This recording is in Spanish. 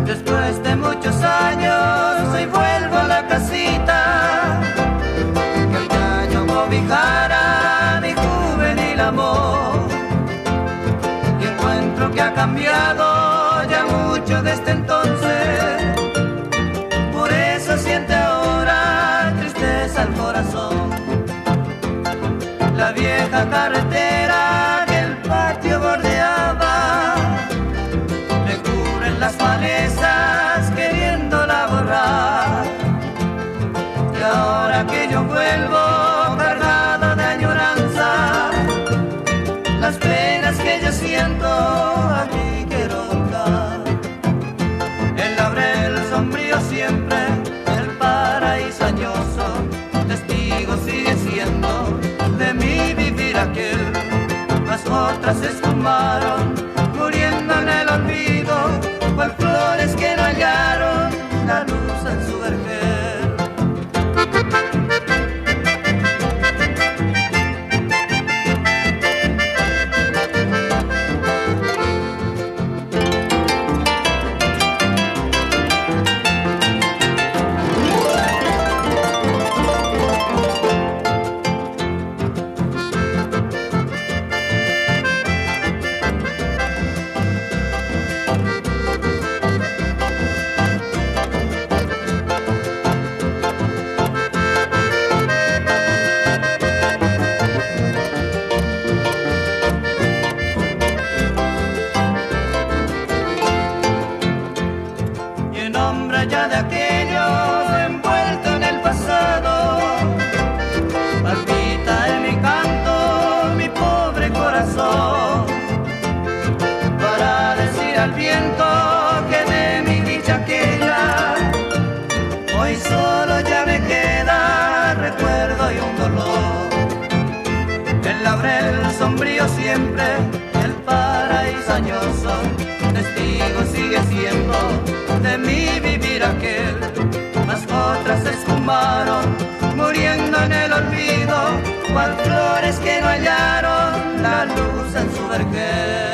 Después de muchos años hoy vuelvo a la casita que antaño cobijara mi juvenil amor, y encuentro que ha cambiado ya mucho desde entonces. Por eso siente ahora tristeza el corazón. La vieja carretera que el patio bordeaba le cubren las malezas queriéndola borrar. Y ahora que yo vuelvo cargado de añoranza, las penas que yo siento aquí quiero tocar. El laurel sombrío siempre, el paraíso añoso, testigo sigue siendo de mi vivir aquel. Mas otras se esfumaron muriendo en el olvido, cual flores que no hallaron la luz en su vergel. Ya de aquello envuelto en el pasado, palpita en mi canto mi pobre corazón, para decir al viento que de mi dicha aquella hoy solo ya me queda recuerdo y un dolor. El laurel sombrío siempre, el paraíso añoso, testigo sigue siendo de mi vivir aquel. Mas otras se esfumaron muriendo en el olvido, cual flores que no hallaron la luz en su vergel.